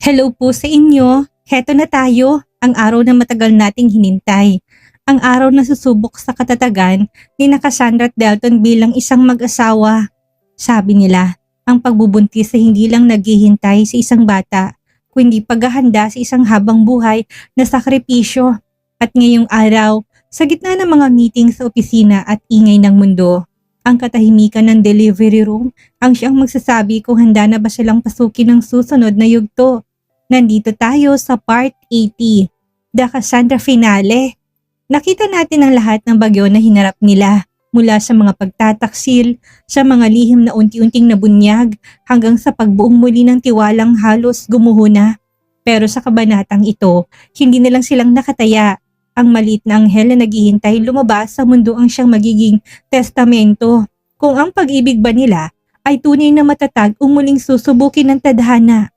Hello po sa inyo. Heto na tayo, ang araw na matagal nating hinintay. Ang araw na susubok sa katatagan ni na Cassandra at Delton bilang isang mag-asawa. Sabi nila, ang pagbubuntis ay hindi lang naghihintay sa isang bata, kundi paghahanda sa isang habang buhay na sakripisyo. At ngayong araw, sa gitna ng mga meeting sa opisina at ingay ng mundo, ang katahimikan ng delivery room ang siyang magsasabi kung handa na ba silang pasukin ng susunod na yugto. Nandito tayo sa Part 80, The Cassandra Finale. Nakita natin ang lahat ng bagyo na hinarap nila, mula sa mga pagtataksil, sa mga lihim na unti-unting nabunyag, hanggang sa pagbuong muli ng tiwalang halos gumuho na. Pero sa kabanatang ito, hindi na lang silang nakataya. Ang maliit na anghel na naghihintay lumabas sa mundo ang siyang magiging testamento. Kung ang pag-ibig ba nila ay tunay na matatag o muling susubukin ng tadhana.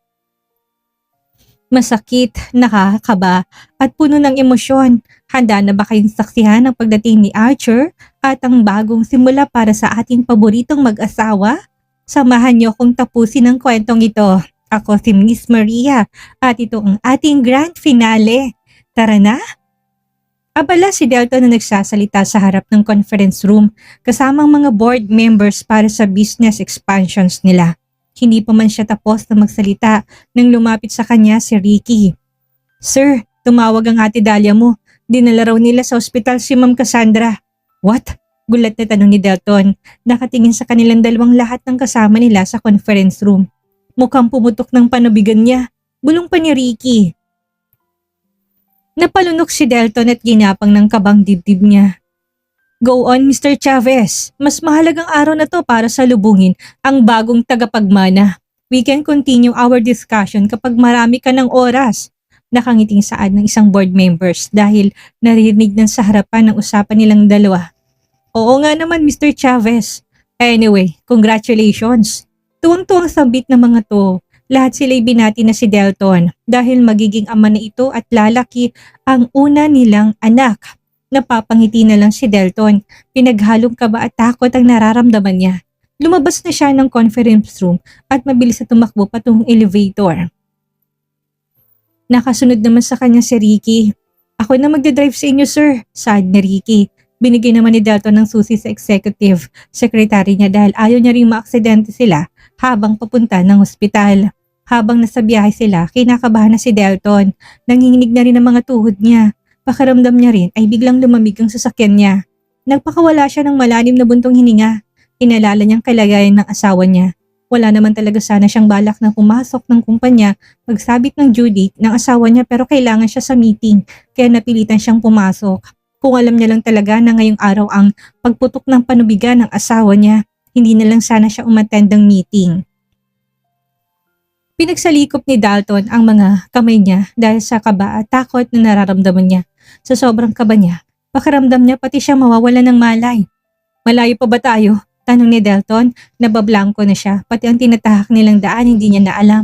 Masakit, nakakakaba at puno ng emosyon. Handa na ba kayong saksihan ang pagdating ni Archer at ang bagong simula para sa ating paboritong mag-asawa? Samahan niyo kung tapusin ang kwentong ito. Ako si Miss Maria at ito ang ating grand finale. Tara na! Abala si Delton na nagsasalita sa harap ng conference room kasamang mga board members para sa business expansions nila. Hindi pa man siya tapos na magsalita nang lumapit sa kanya si Ricky. "Sir, tumawag ang ate Dahlia mo. Dinala raw nila sa ospital si Ma'am Cassandra." "What?" Gulat na tanong ni Delton. Nakatingin sa kanilang dalawang lahat ng kasama nila sa conference room. Mukhang pumutok ng panubigan niya. Bulong pa ni Ricky. Napalunok si Delton at ginapang ng kabang dibdib niya. "Go on, Mr. Chavez. Mas mahalagang araw na to para salubungin ang bagong tagapagmana. We can continue our discussion kapag marami ka ng oras." Nakangiting saad ng isang board members dahil narinig ng sa harapan ng usapan nilang dalawa. "Oo nga naman, Mr. Chavez. Anyway, congratulations." Tuwang-tuwang sabit ng mga to. Lahat sila'y binati na si Delton dahil magiging ama na ito at lalaki ang una nilang anak. Napapangiti na lang si Delton. Pinaghalong kaba at takot ang nararamdaman niya. Lumabas na siya ng conference room at mabilis na tumakbo patungong elevator. Nakasunod naman sa kanya si Ricky. "Ako na magdadrive sa inyo, sir," saad ni Ricky. Binigay naman ni Delton ng susi sa executive secretary niya dahil ayaw niya ring maaksidente sila habang papunta ng ospital. Habang nasa biyahe sila, kinakabahan na si Delton. Nanginginig na rin ang mga tuhod niya. Pakiramdam niya rin ay biglang lumamig ang sasakyan niya. Nagpakawala siya ng malalim na buntong hininga. Inalala niyang kalagayan ng asawa niya. Wala naman talaga sana siyang balak na pumasok ng kumpanya pagsabit ng due date ng asawa niya pero kailangan siya sa meeting kaya napilitan siyang pumasok. Kung alam niya lang talaga na ngayong araw ang pagputok ng panubigan ng asawa niya, hindi na lang sana siya umattend ng meeting. Pinagsalikop ni Dalton ang mga kamay niya dahil sa kaba at takot na nararamdaman niya. Sa sobrang kaba niya, pakiramdam niya pati siya mawawala ng malay. "Malayo pa ba tayo?" tanong ni Dalton. Nabablangko na siya, pati ang tinatahak nilang daan hindi niya na alam.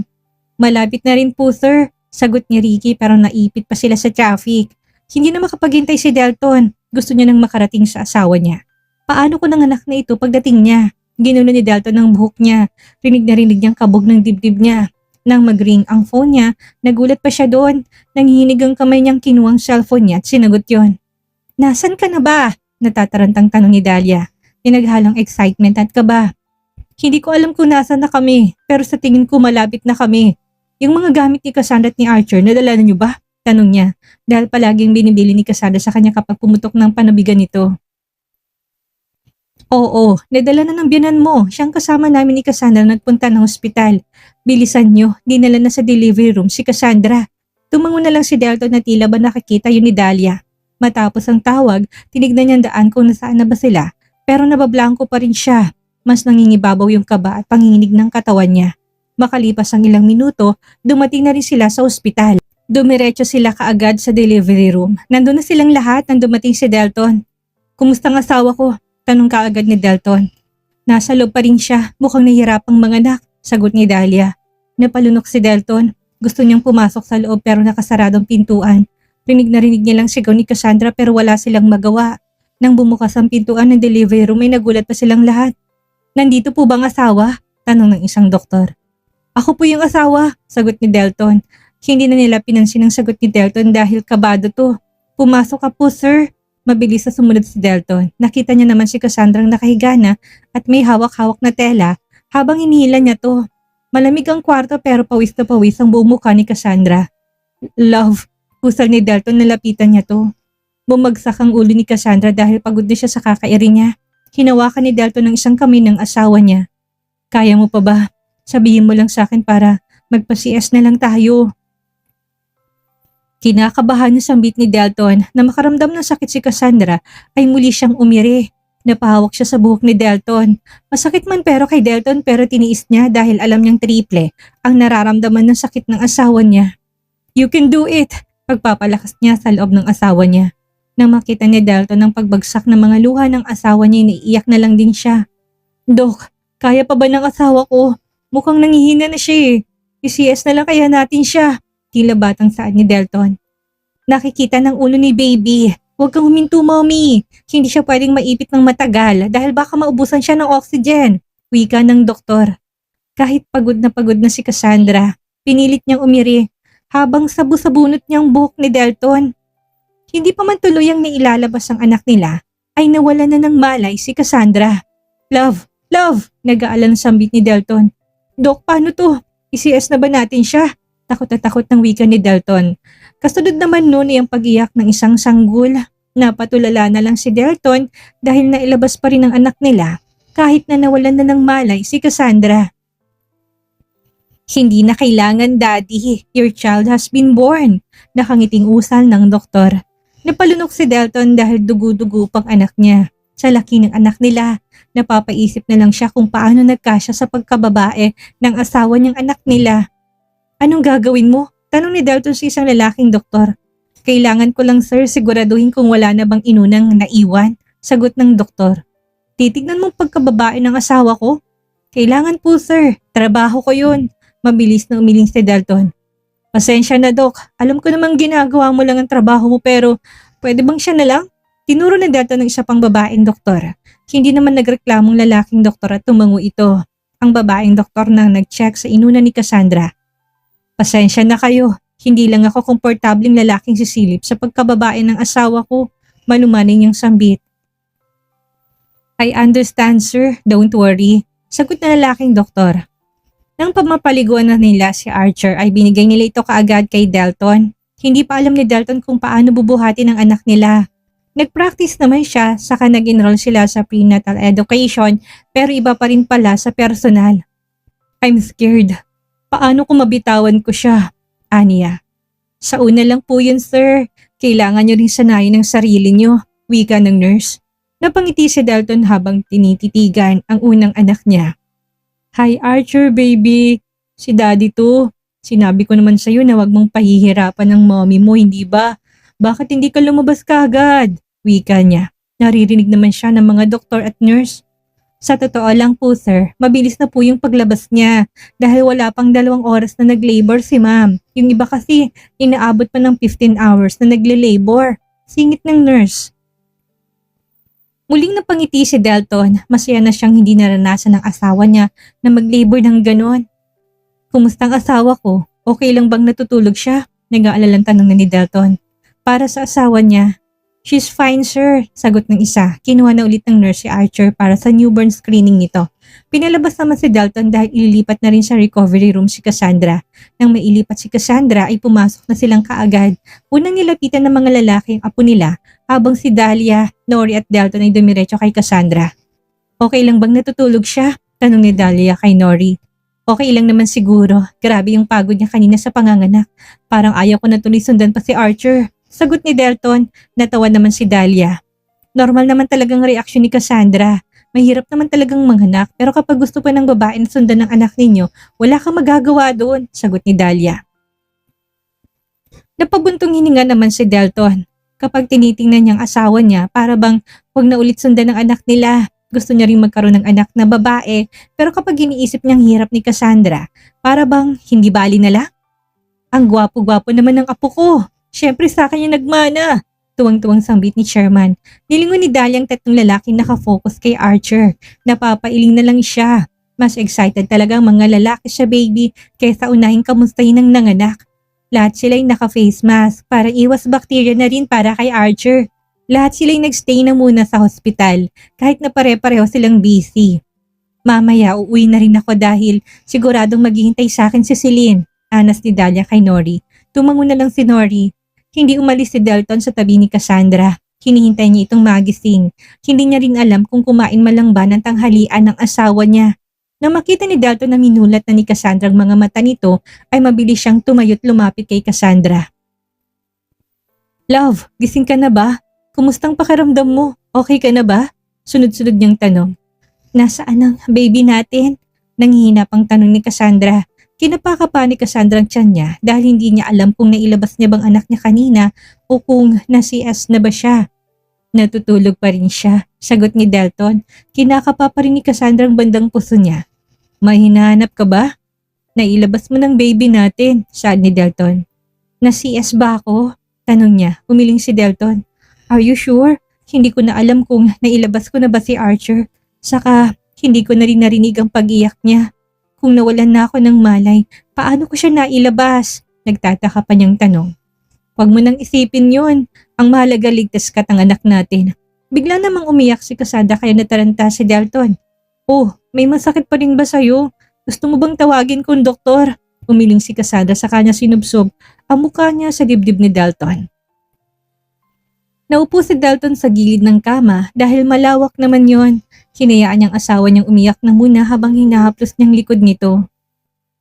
"Malapit na rin po, sir," sagot ni Ricky pero naipit pa sila sa traffic. Hindi na makapaghintay si Delton. Gusto niya nang makarating sa asawa niya. Paano ko nanganak na ito pagdating niya? Ginulo ni Delton ang buhok niya. Rinig na rinig niyang kabog ng dibdib niya. Nang mag-ring ang phone niya, nagulat pa siya doon. Nangihinig ang kamay niyang kinuwang cellphone niya at sinagot yon. "Nasaan ka na ba?" natatarantang tanong ni Dahlia. Tinaghalang excitement at kaba. "Hindi ko alam kung nasaan na kami, pero sa tingin ko malapit na kami. Yung mga gamit ni Cassandra at ni Archer, nadala na niyo ba?" tanong niya, dahil palaging binibili ni Cassandra sa kanya kapag pumutok ng panubigan nito. "Oo, nadala na ng biyanan mo. Siyang kasama namin ni Cassandra nagpunta ng ospital. Bilisan niyo, dinala na sa delivery room si Cassandra." Tumango na lang si Delton na tila ba nakikita yun ni Dahlia. Matapos ang tawag, tinignan niya ang daan kung nasaan na ba sila, pero nabablangko pa rin siya. Mas nangingibabaw yung kaba at panginginig ng katawan niya. Makalipas ang ilang minuto, dumating na rin sila sa ospital. Dumiretso sila kaagad sa delivery room. Nandun na silang lahat nang dumating si Delton. "Kumusta ang asawa ko?" tanong kaagad ni Delton. "Nasa loob pa rin siya, mukhang nahihirapang manganak," sagot ni Dahlia. Napalunok si Delton. Gusto niyang pumasok sa loob pero nakasaradong pintuan. Rinig na rinig niya lang sigaw ni Cassandra pero wala silang magawa. Nang bumukas ang pintuan ng delivery room ay nagulat pa silang lahat. "Nandito po bang asawa?" tanong ng isang doktor. Ako po yung asawa, sagot ni Delton. Hindi na nila pinansin ang sagot ni Delton dahil kabado to. Pumasok ka po, sir. Mabilis na sumunod si Delton. Nakita niya naman si Cassandrang nakahiga na at may hawak-hawak na tela habang hinihila niya to. Malamig ang kwarto pero pawis na pawis ang buong mukha ni Cassandra. Love, pusal ni Delton, nalapitan niya to. Bumagsak ang ulo ni Cassandra dahil pagod na siya sa kakairi niya. Hinawakan ni Delton ng isang kamay ng asawa niya. Kaya mo pa ba? Sabihin mo lang sa akin para magpa-CS na lang tayo. Kinakabahan na sambit ni Delton na makaramdam ng sakit si Cassandra ay muli siyang umiri. Napahawak siya sa buhok ni Delton. Masakit man pero kay Delton pero tiniis niya dahil alam niyang triple ang nararamdaman ng sakit ng asawa niya. You can do it! Pagpapalakas niya sa loob ng asawa niya. Nang makita ni Delton ang pagbagsak ng mga luha ng asawa niya, iniiyak na lang din siya. Dok, kaya pa ba ng asawa ko? Mukhang nangihina na siya eh. I-CS na lang kaya natin siya. Tila batang saad ni Delton. Nakikita ng ulo ni baby. Huwag kang huminto, mommy. Hindi siya pwedeng maipit ng matagal dahil baka maubusan siya ng oxygen. Wika ng doktor. Kahit pagod na si Cassandra, pinilit niyang umiri habang sabu-sabunot niyang buhok ni Delton. Hindi pa man tuluyang nailalabas ang anak nila, ay nawala na ng malay si Cassandra. Love, nag-aalala ng sambit ni Delton. Dok, paano to? I-CS na ba natin siya? Takot na takot ng wika ni Delton. Kasunod naman noon ay ang pag-iyak ng isang sanggol. Napatulala na lang si Delton dahil nailabas pa rin ang anak nila kahit na nawalan na ng malay si Cassandra. Hindi na kailangan, Daddy. Your child has been born. Nakangiting usal ng doktor. Napalunok si Delton dahil dugu-dugo pang anak niya. Sa laki ng anak nila, napapaisip na lang siya kung paano nagkasya sa pagkababae ng asawa niyang anak nila. Anong gagawin mo? Tanong ni Delton sa isang lalaking doktor. Kailangan ko lang, sir, siguraduhin kung wala na bang inunang naiwan. Sagot ng doktor. Titignan mo pagkababae ng asawa ko? Kailangan po, sir. Trabaho ko yun. Mabilis na umiling si Delton. Pasensya na, Dok. Alam ko namang ginagawa mo lang ang trabaho mo pero pwede bang siya na lang? Tinuro ni Delton ng isa pang babaeng doktor. Hindi naman nagreklamong lalaking doktor at tumango ito. Ang babaeng doktor na nag-check sa inuna ni Cassandra. Pasensya na kayo. Hindi lang ako komportabling lalaking sisilip sa pagkababae ng asawa ko. Malumanay niyang sambit. I understand, sir. Don't worry. Sagot na lalaking doktor. Nang pamapaliguan na nila si Archer ay binigay nila ito kaagad kay Delton. Hindi pa alam ni Delton kung paano bubuhatin ang anak nila. Nag-practice naman siya saka nag-enroll sila sa prenatal education pero iba pa rin pala sa personal. I'm scared. Paano kung mabitawan ko siya? Aniya. Sa una lang po yun, sir. Kailangan nyo rin sanayin ang sarili nyo. Wika ng nurse. Napangiti si Delton habang tinititigan ang unang anak niya. Hi Archer, baby. Si daddy to. Sinabi ko naman sa'yo na wag mong pahihirapan ng mommy mo, hindi ba? Bakit hindi ka lumabas kaagad? Wika niya. Naririnig naman siya ng mga doktor at nurse. Sa totoo lang po, sir, mabilis na po yung paglabas niya dahil wala pang 2 oras na nag-labor si ma'am. Yung iba kasi, inaabot pa ng 15 hours na nagle-labor. Singit ng nurse. Muling napangiti si Delton, masaya na siyang hindi naranasan ng asawa niya na mag-labor ng ganon. Kumusta ang asawa ko? Okay lang bang natutulog siya? Nag-aalalang tanong na ni Delton. Para sa asawa niya, she's fine, sir. Sagot ng isa. Kinuha na ulit ng nurse si Archer para sa newborn screening nito. Pinalabas naman si Delton dahil ililipat na rin sa recovery room si Cassandra. Nang mailipat si Cassandra ay pumasok na silang kaagad. Unang nilapitan ng mga lalaki ang apo nila habang si Dahlia, Nori at Delton ay dumiretso kay Cassandra. Okay lang bang natutulog siya? Tanong ni Dahlia kay Nori. Okay lang naman siguro. Grabe yung pagod niya kanina sa panganganak. Parang ayaw ko na tuloy sundan pa si Archer. Sagot ni Delton, natawa naman si Dahlia. Normal naman talagang reaksyon ni Cassandra. Mahirap naman talagang manganak pero kapag gusto pa ng babae na sundan ng anak ninyo, wala kang magagawa doon, sagot ni Dahlia. Napabuntong hininga naman si Delton. Kapag tinitingnan niyang asawa niya, para bang huwag na ulit sundan ng anak nila. Gusto niya rin magkaroon ng anak na babae pero kapag iniisip niyang hirap ni Cassandra, para bang hindi bali na lang? Ang gwapo-gwapo naman ng apo ko. Siyempre sa akin yung nagmana. Tuwang-tuwang sambit ni Chairman. Nilingon ni Dahlia ang tatlong lalaking nakafocus kay Archer. Napapailing na lang siya. Mas excited talaga ang mga lalaki sa baby kaysa unahin kamustahin ng nanganak. Lahat sila'y naka-face mask para iwas bakterya na rin para kay Archer. Lahat sila'y nagstay na muna sa hospital kahit na pare-pareho silang busy. Mamaya uuwi na rin ako dahil siguradong maghihintay sa akin si Celine, anas ni Dahlia kay Nori. Tumango na lang si Nori. Hindi umalis si Delton sa tabi ni Cassandra. Hinihintay niya itong magising. Hindi niya rin alam kung kumain malang ba ng tanghalian ng asawa niya. Nang makita ni Delton na minulat na ni Cassandra ang mga mata nito, ay mabilis siyang tumayo't lumapit kay Cassandra. Love, gising ka na ba? Kumustang pakiramdam mo? Okay ka na ba? Sunod-sunod niyang tanong. Nasaan ang baby natin? Nanghihina pang tanong ni Cassandra. Kinapaka pa ni Cassandra ang tiyan niya dahil hindi niya alam kung nailabas niya bang anak niya kanina o kung na-CS na ba siya. Natutulog pa rin siya, sagot ni Delton. Kinakapa pa rin ni Cassandra ang bandang puso niya. May hinahanap ka ba? Nailabas mo ng baby natin, saad ni Delton. Na-CS ba ako? Tanong niya, humiling si Delton. Are you sure? Hindi ko na alam kung nailabas ko na ba si Archer. Saka, hindi ko na rin narinig ang pag-iyak niya. Kung nawalan na ako ng malay, paano ko siya nailabas? Nagtataka pa niyang tanong. Huwag mo nang isipin yun. Ang mahalaga ligtas ka't ang anak natin. Bigla namang umiyak si Cassandra kaya nataranta si Delton. Oh, may masakit pa rin ba sa'yo? Gusto mo bang tawagin kong doktor? Umiling si Cassandra sa kanya sinubsob ang mukha niya sa dibdib ni Delton. Naupo si Delton sa gilid ng kama dahil malawak naman yon. Hinayaan niyang asawa niyang umiyak na muna habang hinahaplos niyang likod nito.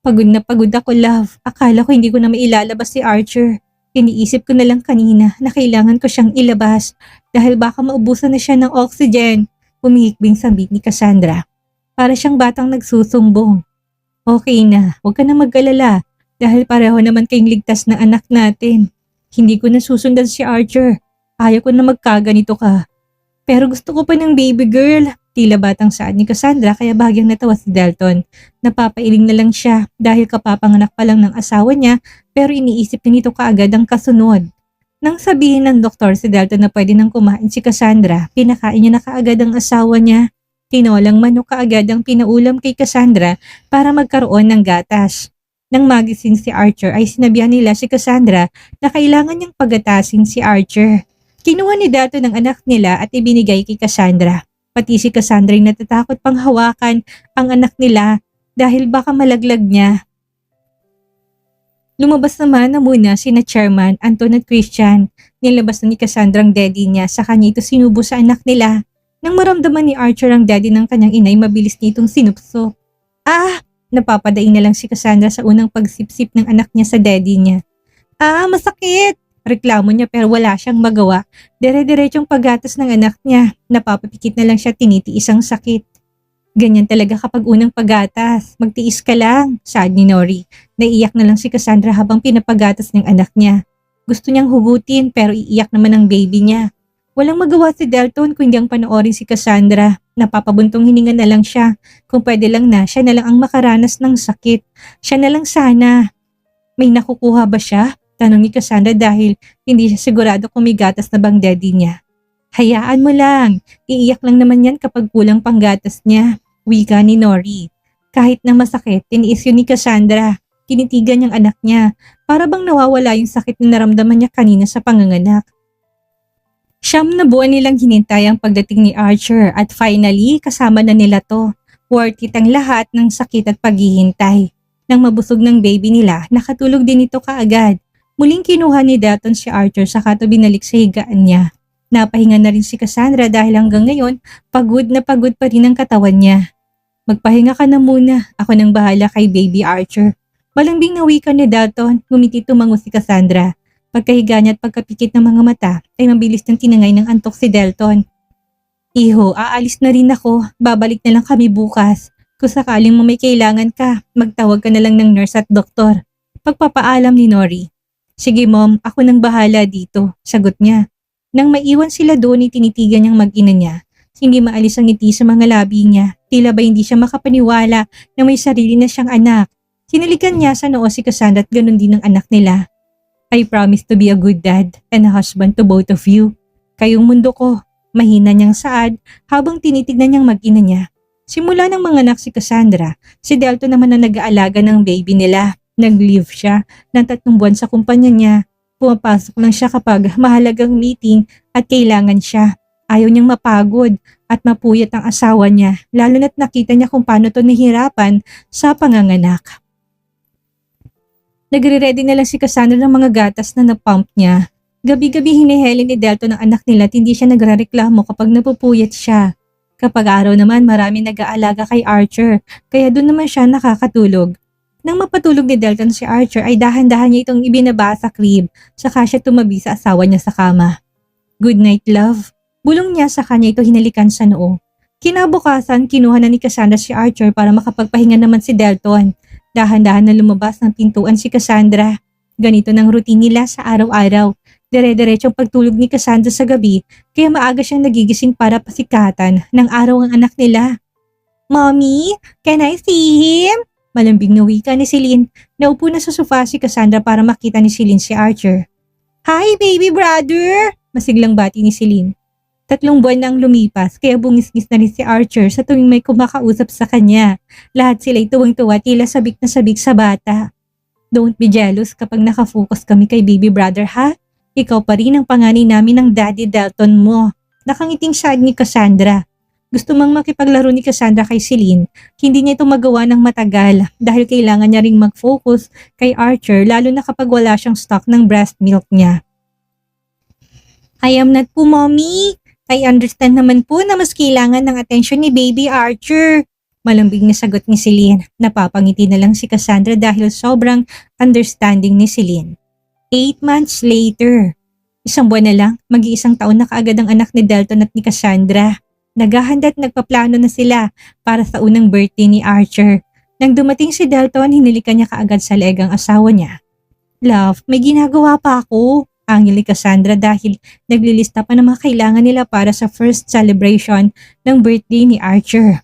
Pagod na pagod ako, love. Akala ko hindi ko na mailalabas si Archer. Iniisip ko na lang kanina na kailangan ko siyang ilabas dahil baka maubusan na siya ng oxygen. Humihikbing sambit ni Cassandra. Para siyang batang nagsusumbong. Okay na, huwag ka na mag-alala dahil pareho naman kayong ligtas na anak natin. Hindi ko na susundan si Archer. Ayaw ko na magkaganito ka. Pero gusto ko pa ng baby girl. Tila batang saad ni Cassandra kaya bahagyang natawa si Delton. Napapailing na lang siya dahil kapapanganak pa lang ng asawa niya pero iniisip na nito kaagad ang kasunod. Nang sabihin ng doktor si Delton na pwede nang kumain si Cassandra, pinakain niya na kaagad ang asawa niya. Tinolang manok kaagad ang pinaulam kay Cassandra para magkaroon ng gatas. Nang magising si Archer ay sinabihan nila si Cassandra na kailangan niyang pagatasin si Archer. Kinuha ni Delton ang anak nila at ibinigay kay Cassandra. Pati si Cassandra ay natatakot pang hawakan ang anak nila dahil baka malaglag niya. Lumabas naman na muna sina Chairman Anton at Christian. Nilabas na ni Cassandra ang daddy niya sa kanya ito sinubo sa anak nila. Nang maramdaman ni Archer ang daddy ng kanyang inay, mabilis nitong sinupso. Napapadaing na lang si Cassandra sa unang pagsipsip ng anak niya sa daddy niya. Masakit! Reklamo niya pero wala siyang magawa. Dire-diretsong paggatas ng anak niya. Napapapikit na lang siya, tinitiis ang sakit. Ganyan talaga kapag unang paggatas. Magtiis ka lang, saad ni Nori. Naiiyak na lang si Cassandra habang pinapagatas ng anak niya. Gusto niyang hugutin pero iiyak naman ang baby niya. Walang magawa si Delton kundi ang panoorin si Cassandra. Napapabuntong hininga na lang siya. Kung pwede lang na, siya na lang ang makaranas ng sakit. Siya na lang sana. May nakukuha ba siya? Tanong ni Cassandra dahil hindi siya sigurado kung may gatas na bang daddy niya. Hayaan mo lang. Iiyak lang naman yan kapag kulang pang gatas niya. Wika ni Nori. Kahit na masakit, tiniis yun ni Cassandra. Tinitigan niyang anak niya. Para bang nawawala yung sakit na naramdaman niya kanina sa panganganak. 9 na buwan nilang hinintay ang pagdating ni Archer at finally kasama na nila to. Worth it ang lahat ng sakit at paghihintay. Nang mabusog ng baby nila, nakatulog din ito kaagad. Muling kinuha ni Delton si Archer saka ito binalik sa higaan niya. Napahinga na rin si Cassandra dahil hanggang ngayon, pagod na pagod pa rin ang katawan niya. Magpahinga ka na muna, ako nang bahala kay baby Archer. Malambing na wika ni Delton, ngumiti tumango si Cassandra. Pagkahiga niya at pagkapikit ng mga mata, ay mabilis ng tinangay ng antok si Delton. Iho, aalis na rin ako, babalik na lang kami bukas. Kung sakaling mo may kailangan ka, magtawag ka na lang ng nurse at doktor. Pagpapaalam ni Nori. Sige mom, ako nang bahala dito, sagot niya. Nang maiwan sila doon, tinitigan niyang mag-ina niya. Hindi maalis ang ngiti sa mga labi niya. Tila ba hindi siya makapaniwala na may sarili na siyang anak. Sinalikan niya sa noo si Cassandra at ganun din ang anak nila. I promise to be a good dad and a husband to both of you. Kayong mundo ko, mahina niyang saad habang tinitignan niyang mag-ina niya. Simula ng mga anak si Cassandra, si Delton naman ang nag-aalaga ng baby nila. Nag-leave siya ng 3 buwan sa kumpanya niya. Pumapasok lang siya kapag mahalagang meeting at kailangan siya. Ayaw niyang mapagod at mapuyat ang asawa niya, lalo na't nakita niya kung paano to nahihirapan sa panganganak. Nagre-ready na lang si Cassandra ng mga gatas na napump niya. Gabi-gabi hiniheli ni Delton ang anak nila at hindi siya nagrereklamo kapag napupuyat siya. Kapag araw naman maraming nag-aalaga kay Archer, kaya doon naman siya nakakatulog. Nang mapatulog ni Delton si Archer ay dahan-dahan niya itong ibinaba sa crib, saka siya tumabi sa asawa niya sa kama. "Good night, love." Bulong niya sa kanya ito hinalikan sa noo. Kinabukasan, kinuha na ni Cassandra si Archer para makapagpahinga naman si Delton. Dahan-dahan na lumabas ng pintuan si Cassandra. Ganito ng routine nila sa araw-araw. Dire-diretsong pagtulog ni Cassandra sa gabi, kaya maaga siyang nagigising para pasikatan ng araw ang anak nila. "Mommy, can I see him?" Malambing na wika ni Celine. Naupo na sa sofa si Cassandra para makita ni Celine si Archer. "Hi, baby brother!" Masiglang bati ni Celine. 3 buwan na ang lumipas, kaya bungis-ngis na rin si Archer sa tuwing may kumakausap sa kanya. Lahat sila'y tuwang-tuwa, tila sabik na sabik sa bata. "Don't be jealous kapag nakafocus kami kay baby brother, ha? Ikaw pa rin ang panganay namin ng Daddy Delton mo." Nakangiting side ni Cassandra. Gusto mang makipaglaro ni Cassandra kay Celine, hindi niya ito magawa ng matagal dahil kailangan niya ring mag-focus kay Archer, lalo na kapag wala siyang stock ng breast milk niya. "I am not po, mommy. I understand naman po na mas kailangan ng atensyon ni baby Archer." Malambing na sagot ni Celine. Napapangiti na lang si Cassandra dahil sobrang understanding ni Celine. 8 months later. 1 buwan na lang, mag-iisang taon na kaagad ang anak ni Delton at ni Cassandra. Naghahanda at nagpaplano na sila para sa unang birthday ni Archer. Nang dumating si Delton, hinilikan niya kaagad sa leeg ang asawa niya. "Love, may ginagawa pa ako," angil ni Cassandra dahil naglilista pa ng mga kailangan nila para sa first celebration ng birthday ni Archer.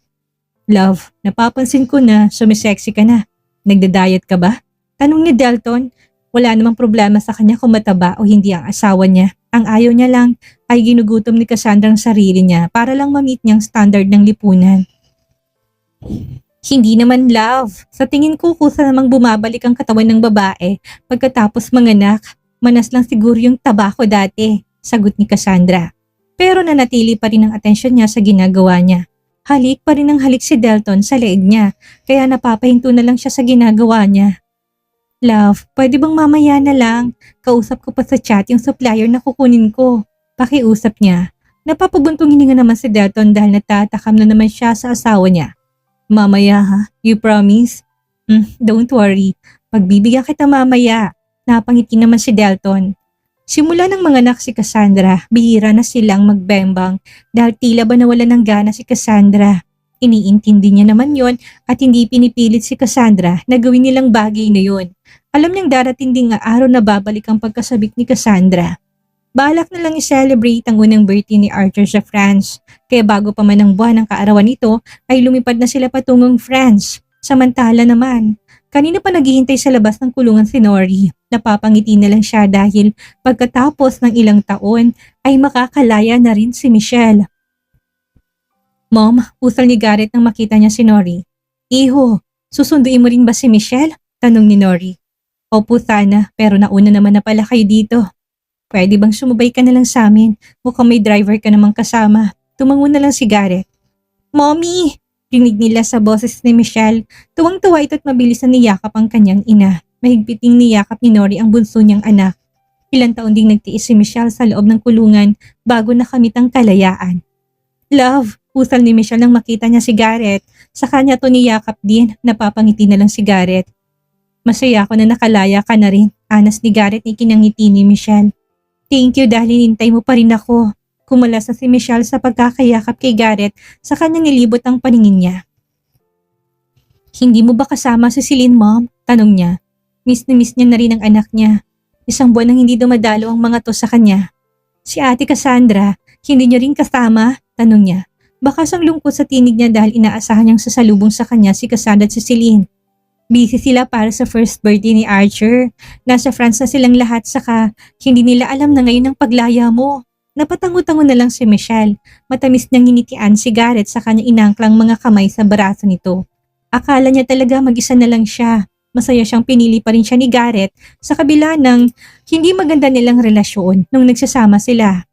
"Love, napapansin ko na sumisexy ka na. Nagda-diet ka ba?" Tanong ni Delton. Wala namang problema sa kanya kung mataba o hindi ang asawa niya. Ang ayaw niya lang ay ginugutom ni Cassandra ang sarili niya para lang ma-meet niyang standard ng lipunan. "Hindi naman, love. Sa tingin ko kusa namang bumabalik ang katawan ng babae pagkatapos manganak. Manas lang siguro yung taba ko dati," sagot ni Cassandra. Pero nanatili pa rin ang atensyon niya sa ginagawa niya. Halik pa rin ang halik si Delton sa leeg niya, kaya napapahinto na lang siya sa ginagawa niya. "Love, pwede bang mamaya na lang? Kausap ko pa sa chat yung supplier na kukunin ko." Pakiusap niya. Napapabuntong hininga naman si Delton dahil natatakam na naman siya sa asawa niya. "Mamaya ha? You promise?" Don't worry. Pagbibigyan kita mamaya." Napangiti naman si Delton. Simula ng mga anak si Cassandra, bihira na silang magbembang dahil tila ba nawala ng gana si Cassandra. Iniintindi niya naman yon at hindi pinipilit si Cassandra na gawin nilang bagay na yon. Alam niyang darating din nga araw na babalik ang pagkasabik ni Cassandra. Balak na lang i-celebrate ang unang birthday ni Archer sa France, kaya bago pa man ang buwan ng kaarawan nito ay lumipad na sila patungong France. Samantala naman, kanina pa naghihintay sa labas ng kulungan si Nori. Napapangiti na lang siya dahil pagkatapos ng ilang taon ay makakalaya na rin si Michelle. "Mom," usal ni Garrett nang makita niya si Nori. "Iho, susunduin mo rin ba si Michelle?" tanong ni Nori. "Opo sana, pero nauna naman na pala kayo dito. Pwede bang sumubay ka na lang sa amin? Mukhang may driver ka namang kasama." Tumango na lang si Garrett. "Mommy!" Rinig nila sa boses ni Michelle. Tuwang-tuwa ito at mabilis na niyakap ang kanyang ina. Mahigpiting niyakap ni Nori ang bunso niyang anak. Ilang taon ding nagtiis si Michelle sa loob ng kulungan bago nakamit ang kalayaan. "Love," usal ni Michelle nang makita niya si Garrett. Sa kanya to niyakap din, napapangiti na lang si Garrett. "Masaya ako na nakalaya ka na rin," anas ni Garrett na ikinangiti ni Michelle. "Thank you dahil hinintay mo pa rin ako." Kumalas na si Michelle sa pagkakayakap kay Garrett, sa kanya nilibot ang paningin niya. "Hindi mo ba kasama si Celine, Mom?" tanong niya. Miss na miss niya na rin ang anak niya. 1 buwan nang hindi dumadalo ang mga to sa kanya. "Si Ate Cassandra, hindi niyo rin kasama?" tanong niya. Bakas ang lungkot sa tinig niya dahil inaasahan niyang sasalubong sa kanya si Cassandra at si Celine. Busy sila para sa first birthday ni Archer. Nasa France na silang lahat saka hindi nila alam na ngayon ang paglaya mo. Napatango-tango na lang si Michelle. Matamis niyang nginitian si Garrett sa kanyang inangklang mga kamay sa braso nito. Akala niya talaga mag-isa na lang siya. Masaya siyang pinili pa rin siya ni Garrett sa kabila ng hindi maganda nilang relasyon nung nagsasama sila.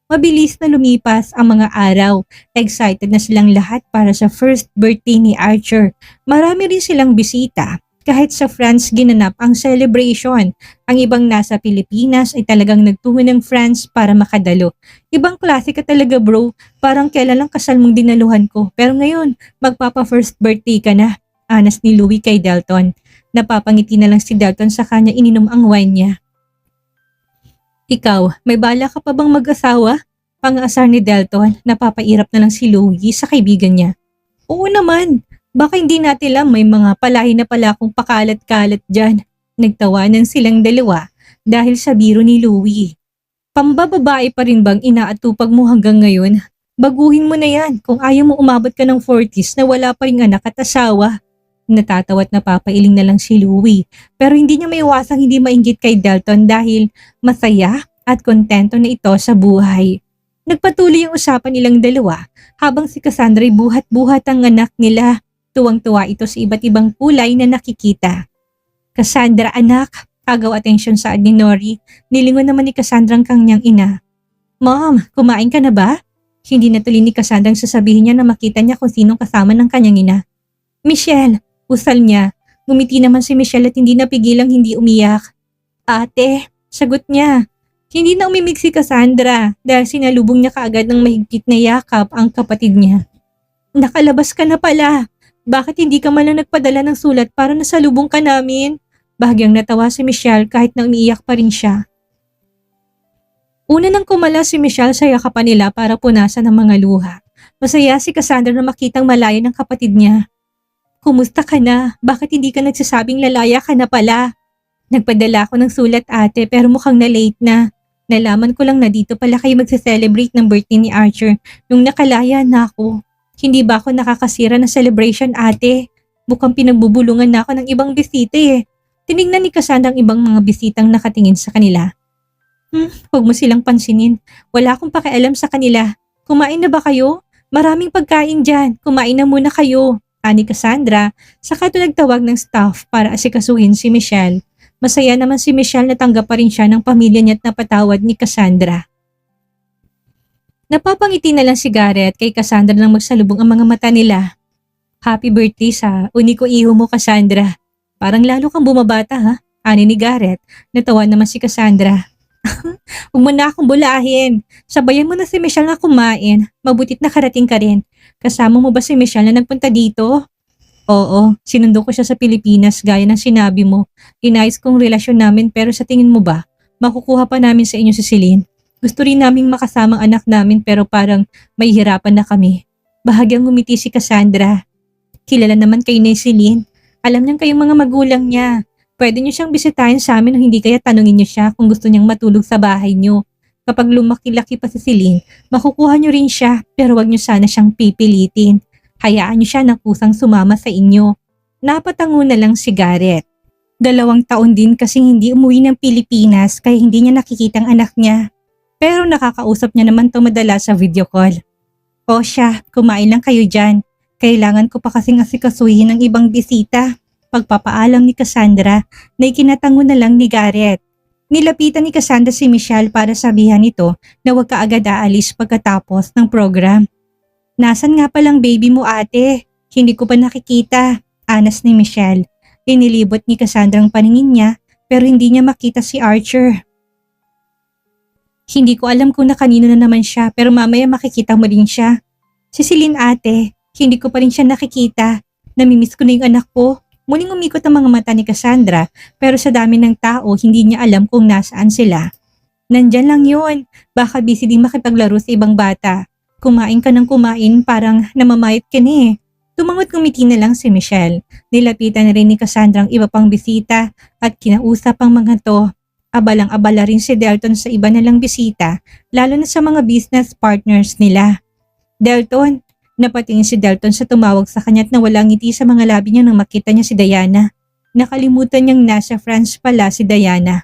Mabilis na lumipas ang mga araw. Excited na silang lahat para sa first birthday ni Archer. Marami rin silang bisita. Kahit sa France ginanap ang celebration. Ang ibang nasa Pilipinas ay talagang nagtungo ng France para makadalo. Ibang klase ka talaga bro. Parang kailan lang kasal mong dinaluhan ko. Pero ngayon, magpapa first birthday ka na. Anas ni Louie kay Delton. Napapangiti na lang si Delton sa kanya ininom ang wine niya. Ikaw, may bala ka pa bang mag-asawa? Pang-asar ni Delton, napapairap na lang si Louie sa kaibigan niya. Oo naman. Baka hindi natin alam may mga palahi na pala kung pakalat-kalat dyan. Nagtawanan silang dalawa dahil sa biro ni Louie. Pambababae pa rin bang inaatupag mo hanggang ngayon? Baguhin mo na yan kung ayaw mo umabot ka ng 40s na wala pa ring anak at asawa. Natatawa at napapailing na lang si Louie pero hindi niya maiwasang hindi mainggit kay Delton dahil masaya at kontento na ito sa buhay. Nagpatuloy ang usapan nilang dalawa habang si Cassandra'y buhat-buhat ang anak nila. Tuwang-tuwa ito sa iba't ibang kulay na nakikita. Cassandra anak, agaw atensyon sa ni Nori. Nilingon naman ni Cassandra ang kanyang ina. Mom, kumain ka na ba? Hindi natuloy ni Cassandra ang sasabihin niya na makita niya kung sinong kasama ng kanyang ina. Michelle, usal niya. Ngumiti naman si Michelle at hindi napigilang hindi umiyak. Ate, sagot niya. Hindi na umimik si Cassandra dahil sinalubong niya kaagad ng mahigpit na yakap ang kapatid niya. Nakalabas ka na pala. Bakit hindi ka man lang nagpadala ng sulat para nasalubong ka namin? Bahagyang natawa si Michelle kahit na umiiyak pa rin siya. Una nang kumala si Michelle sa yakapan nila para punasan ang mga luha. Masaya si Cassandra na makitang malaya ng kapatid niya. Kumusta ka na? Bakit hindi ka nagsasabing lalaya ka na pala? Nagpadala ako ng sulat ate pero mukhang na-late na. Nalaman ko lang na dito pala kayo magse-celebrate ng birthday ni Archer nung nakalaya na ako. Hindi ba ako nakakasira ng celebration ate? Mukhang pinagbubulungan na ako ng ibang bisita eh. Tinignan ni Cassandra ang ibang mga bisitang nakatingin sa kanila. Huwag mo silang pansinin. Wala akong pakialam sa kanila. Kumain na ba kayo? Maraming pagkain dyan. Kumain na muna kayo. Ani Cassandra, saka ito nagtawag ng staff para asikasuhin si Michelle. Masaya naman si Michelle na tanggap pa rin siya ng pamilya niya at napatawad ni Cassandra. Napapangiti na lang si Garrett kay Cassandra nang magsalubong ang mga mata nila. Happy birthday sa uniko iho mo Cassandra. Parang lalo kang bumabata ha? Ani ni Garrett. Natawa naman si Cassandra. Huwag mo na akong bulahin. Sabayan mo na si Michelle na kumain. Mabutit na karating ka rin. Kasama mo ba si Michelle na nagpunta dito? Oo, sinundo ko siya sa Pilipinas gaya ng sinabi mo. Inayos kong relasyon namin pero sa tingin mo ba, makukuha pa namin sa inyo si Celine? Gusto rin naming makasamang anak namin pero parang may hirapan na kami. Bahagyang ngumiti si Cassandra. Kilala naman kayo ni Celine. Alam niyang kayong mga magulang niya. Pwede niyo siyang bisitahin sa amin o hindi kaya tanungin niyo siya kung gusto niyang matulog sa bahay niyo. Kapag lumaki-laki pa si Celine, makukuha niyo rin siya pero wag niyo sana siyang pipilitin. Hayaan niyo siya na kusang sumama sa inyo. Napatango na lang si Garrett. 2 taon din kasing hindi umuwi ng Pilipinas kaya hindi niya nakikita ang anak niya. Pero nakakausap niya naman ito madalas sa video call. O siya, kumain lang kayo dyan. Kailangan ko pa kasing asikasuhin ng ibang bisita. Pagpapaalam ni Cassandra na ikinatango na lang ni Garrett. Nilapitan ni Cassandra si Michelle para sabihan ito na huwag ka agad aalis pagkatapos ng program. Nasaan nga palang baby mo ate? Hindi ko pa nakikita. Anas ni Michelle. Inilibot ni Cassandra ang paningin niya pero hindi niya makita si Archer. Hindi ko alam kung na kanino na naman siya pero mamaya makikita mo rin siya. Si Celine ate, hindi ko pa rin siya nakikita. Namimiss ko na yung anak ko. Muling umikot ang mga mata ni Cassandra pero sa dami ng tao hindi niya alam kung nasaan sila. Nandyan lang yun. Baka busy din makipaglaro sa ibang bata. Kumain ka ng kumain parang namamayat ka na eh. Tumangot ngumiti na lang si Michelle. Nilapitan na rin ni Cassandra ang iba pang bisita at kinausap ang mga to. Abalang-abala rin si Delton sa iba nilang bisita, lalo na sa mga business partners nila. Delton, napatingin si Delton sa tumawag sa kanya at nawala ngiti sa mga labi niya nang makita niya si Diana. Nakalimutan niyang nasa France pala si Diana.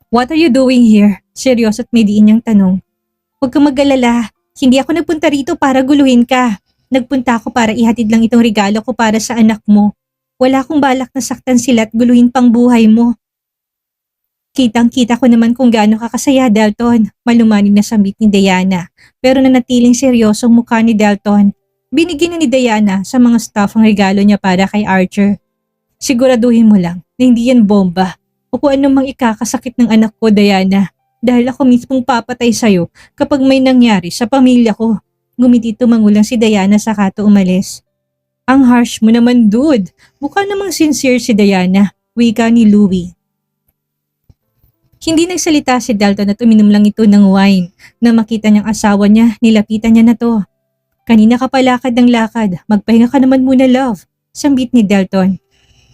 What are you doing here? Seryoso at may diin niyang tanong. Huwag kang mag-alala. Hindi ako nagpunta rito para guluhin ka. Nagpunta ako para ihatid lang itong regalo ko para sa anak mo. Wala akong balak na saktan sila at guluhin pang buhay mo. Kitang-kita ko naman kung gaano ka kasaya, Dalton. Malumanib na sambit ni Diana. Pero nanatiling seryosong mukha ni Dalton. Binigyan na ni Diana sa mga staff ang regalo niya para kay Archer. Siguraduhin mo lang na hindi yan bomba o kung anumang ikakasakit ng anak ko, Diana. Dahil ako mismong papatay sa'yo kapag may nangyari sa pamilya ko. Ngumiti tumangulang si Diana saka to umalis. Ang harsh mo naman, dude. Mukha namang sincere si Diana. Wika ni Louie. Hindi nagsalita si Dalton at uminom lang ito ng wine. Na makita niyang asawa niya, nilapitan niya na to. Kanina ka pa lakad ng lakad. Magpahinga ka naman muna, love. Sambit ni Dalton.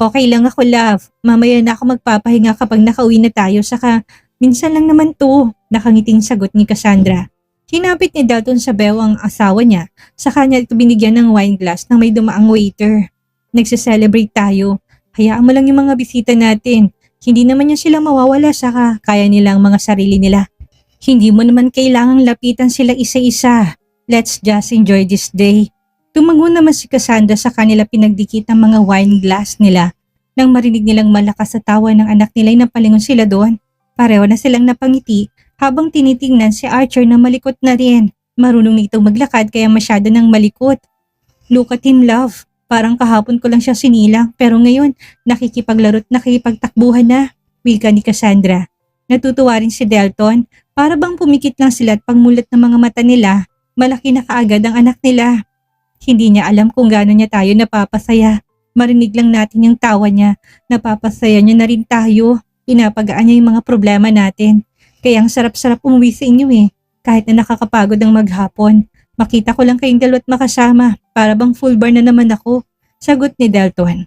Okay lang ako, love. Mamaya na ako magpapahinga kapag nakauwi na tayo. Saka minsan lang naman to. Nakangiting sagot ni Cassandra. Hinapit ni Dalton sa bewang asawa niya. Sa kanya ito binigyan ng wine glass ng may dumaang waiter. Nagse-celebrate tayo. Hayaan mo lang yung mga bisita natin. Hindi naman niya sila mawawala saka kaya nilang mga sarili nila. Hindi mo naman kailangang lapitan sila isa-isa. Let's just enjoy this day. Tumango naman si Cassandra sa kanila pinagdikit ang mga wine glass nila. Nang marinig nilang malakas sa tawa ng anak nila ay napalingon sila doon. Pareho na silang napangiti habang tinitingnan si Archer na malikot na rin. Marunong na itong maglakad kaya masyado nang malikot. Look at him, love. Parang kahapon ko lang siya sinilang pero ngayon nakikipaglaro at nakikipagtakbuhan na. Wika ni Cassandra. Natutuwa rin si Dalton. Para bang pumikit lang sila at pangmulat ng mga mata nila, malaki na kaagad ang anak nila. Hindi niya alam kung gaano niya tayo napapasaya. Marinig lang natin yung tawa niya. Napapasaya niya na rin tayo. Pinapagaan niya yung mga problema natin. Kaya ang sarap-sarap umuwi sa inyo eh. Kahit na nakakapagod ang maghapon. Makita ko lang kayong dalawa't makasama. Para bang full bar na naman ako. Sagot ni Dalton.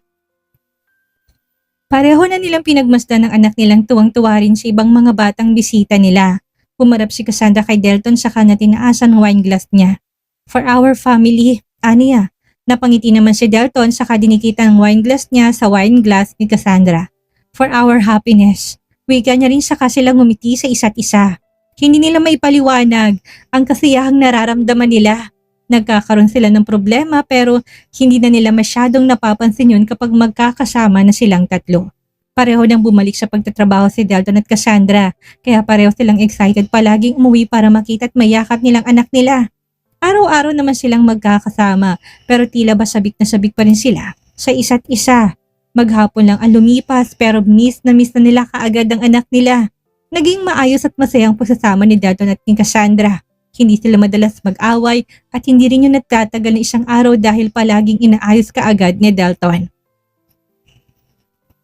Pareho na nilang pinagmasdan ng anak nilang tuwang-tuwa rin sa ibang mga batang bisita nila. Pumarap si Cassandra kay Dalton sa kanya tinaasan ng wine glass niya. For our family, Ania. Napangiti naman si Dalton saka dinikita ang wine glass niya sa wine glass ni Cassandra. For our happiness. Wika niya rin saka silang ngumiti sa isa't isa. Hindi nila maipaliwanag ang kasiyahang nararamdaman nila. Nagkakaroon sila ng problema pero hindi na nila masyadong napapansin yun kapag magkakasama na silang tatlo. Pareho nang bumalik sa pagtatrabaho si Dalton at Cassandra kaya pareho silang excited palaging umuwi para makita at mayakap nilang anak nila. Araw-araw naman silang magkakasama pero tila ba sabik na sabik pa rin sila sa isa't isa. Maghapon lang ang lumipas pero miss na nila kaagad ang anak nila. Naging maayos at masayang pagsasama ni Dalton at ni Cassandra. Hindi sila madalas mag-away at hindi rin yung nagtatagal na isang araw dahil palaging inaayos kaagad ni Dalton.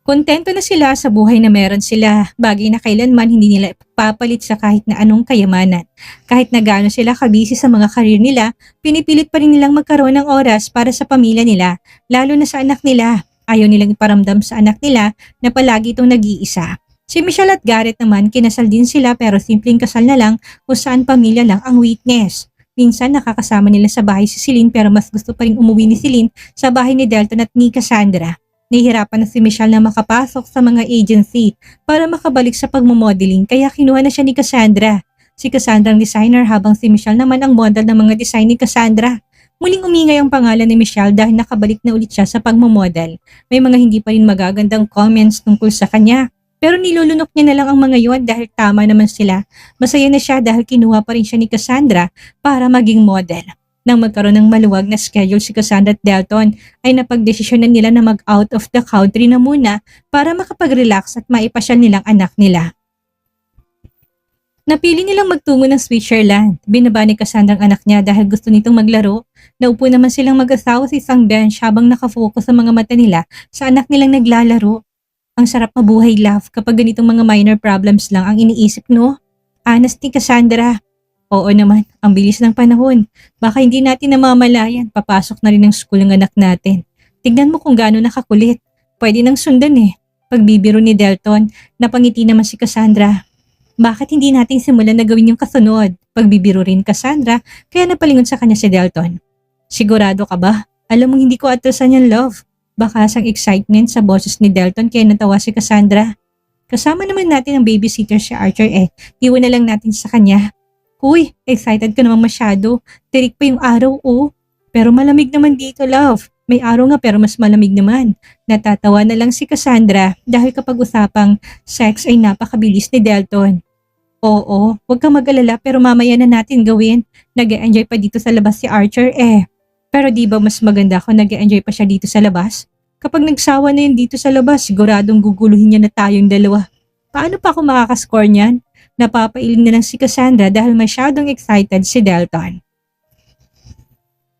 Kontento na sila sa buhay na meron sila, bagay na kailanman hindi nila ipapalit sa kahit na anong kayamanan. Kahit na gaano sila kabisi sa mga karir nila, pinipilit pa rin nilang magkaroon ng oras para sa pamilya nila, lalo na sa anak nila. Ayaw nilang iparamdam sa anak nila na palagi itong nag-iisa. Si Michelle at Garrett naman kinasal din sila pero simpleng kasal na lang kung saan pamilya lang ang witness. Minsan nakakasama nila sa bahay si Celine pero mas gusto pa rin umuwi ni Celine sa bahay ni Dalton at ni Cassandra. Nahihirapan na si Michelle na makapasok sa mga agency para makabalik sa pagmumodeling kaya kinuha na siya ni Cassandra. Si Cassandra ang designer habang si Michelle naman ang model ng mga design ni Cassandra. Muling umingay ang pangalan ni Michelle dahil nakabalik na ulit siya sa pagmumodel. May mga hindi pa rin magagandang comments tungkol sa kanya. Pero nilulunok niya na lang ang mga yon dahil tama naman sila. Masaya na siya dahil kinuha pa rin siya ni Cassandra para maging model. Nang magkaroon ng maluwag na schedule si Cassandra at Dalton ay napagdesisyon na nila na mag-out of the country na muna para makapag-relax at maipasyal nilang anak nila. Napili nilang magtungo ng Switzerland. Binaba ni Cassandra ang anak niya dahil gusto nitong maglaro. Naupo naman silang mag-asawa sa isang bench habang nakafocus sa mga mata nila sa anak nilang naglalaro. Ang sarap mabuhay, love, kapag ganitong mga minor problems lang ang iniisip, no? Honest ni Cassandra. Oo naman, ang bilis ng panahon. Baka hindi natin namamalayan, papasok na rin ng school ang anak natin. Tignan mo kung gaano nakakulit. Pwede nang sundan eh. Pagbibiro ni Dalton, napangiti naman si Cassandra. Bakit hindi natin simulan na gawin yung kasunod? Pagbibiro rin Cassandra, kaya napalingon sa kanya si Dalton. Sigurado ka ba? Alam mong hindi ko atrasan yan, love. Baka sang excitement sa boses ni Dalton kaya natawa si Cassandra. Kasama naman natin ang babysitter si Archer Iwan na lang natin sa kanya. Uy, excited ka naman masyado. Tirik pa yung araw Pero malamig naman dito, love. May araw nga pero mas malamig naman. Natatawa na lang si Cassandra dahil kapag usapang sex ay napakabilis ni Delton. Oo, huwag kang mag-alala pero mamaya na natin gawin. Nag-e-enjoy pa dito sa labas si Archer Pero di ba mas maganda kung nag-e-enjoy pa siya dito sa labas? Kapag nagsawa na yun dito sa labas, siguradong guguluhin niya na tayong dalawa. Paano pa ako makakascore niyan? Napapailing na lang si Cassandra dahil masyadong excited si Delton.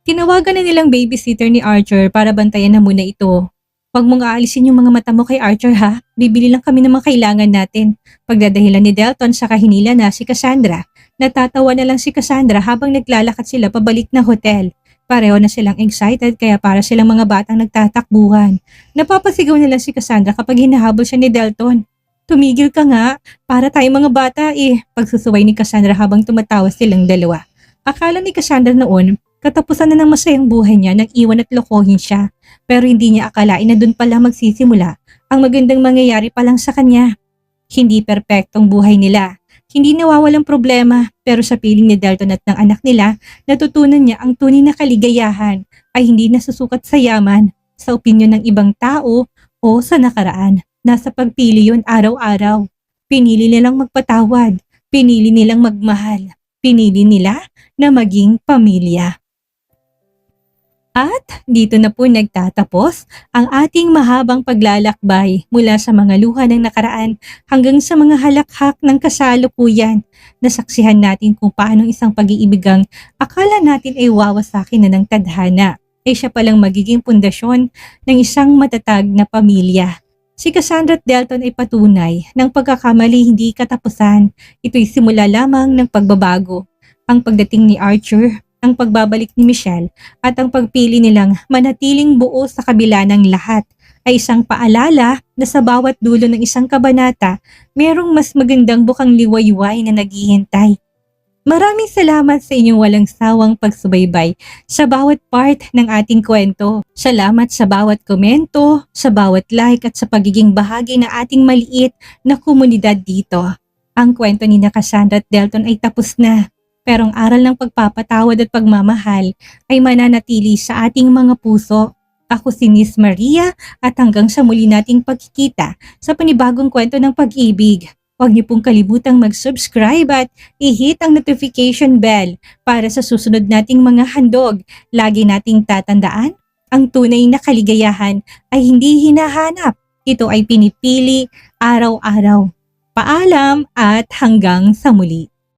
Tinawagan na nilang babysitter ni Archer para bantayan na muna ito. Huwag mong aalisin yung mga mata mo kay Archer ha. Bibili lang kami ng mga kailangan natin. Pagdadahilan ni Delton sa kahinila na si Cassandra. Natatawa na lang si Cassandra habang naglalakad sila pabalik na hotel. Pareho na silang excited kaya para silang mga batang nagtatakbuhan. Napapasigaw nila si Cassandra kapag hinahabol siya ni Delton. Tumigil ka nga, para tayong mga bata Pagsusuway ni Cassandra habang tumatawa silang dalawa. Akala ni Cassandra noon, katapusan na ng masayang buhay niya nang iwan at lokohin siya. Pero hindi niya akalain na doon pala magsisimula ang magandang mangyayari pa lang sa kanya. Hindi perpektong buhay nila. Hindi nawawalang problema pero sa piling ni Delton at ng anak nila, natutunan niya ang tunay na kaligayahan ay hindi nasusukat sa yaman, sa opinyon ng ibang tao o sa nakaraan. Nasa pagpili yun araw-araw. Pinili nilang magpatawad, pinili nilang magmahal, pinili nila na maging pamilya. At dito na po nagtatapos ang ating mahabang paglalakbay mula sa mga luha ng nakaraan hanggang sa mga halakhak ng kasalukuyan. Nasaksihan natin kung paano isang pag-iibigang akala natin ay wawasakin na ng tadhana ay siya palang magiging pundasyon ng isang matatag na pamilya. Si Cassandra at Delton ay patunay ng pagkakamali hindi katapusan. Ito'y simula lamang ng pagbabago. Ang pagdating ni Archer, ang pagbabalik ni Michelle at ang pagpili nilang manatiling buo sa kabila ng lahat ay isang paalala na sa bawat dulo ng isang kabanata, merong mas magandang bukang liwayway na naghihintay. Maraming salamat sa inyong walang sawang pagsubaybay sa bawat part ng ating kwento. Salamat sa bawat komento, sa bawat like at sa pagiging bahagi ng ating maliit na komunidad dito. Ang kwento ni Cassandra at Delton ay tapos na. Pero ang aral ng pagpapatawad at pagmamahal ay mananatili sa ating mga puso. Ako si Miss Maria at hanggang sa muli nating pagkikita sa panibagong kwento ng pag-ibig. Huwag niyo pong kalibutang mag-subscribe at i-hit ang notification bell para sa susunod nating mga handog. Lagi nating tatandaan, ang tunay na kaligayahan ay hindi hinahanap. Ito ay pinipili araw-araw. Paalam at hanggang sa muli.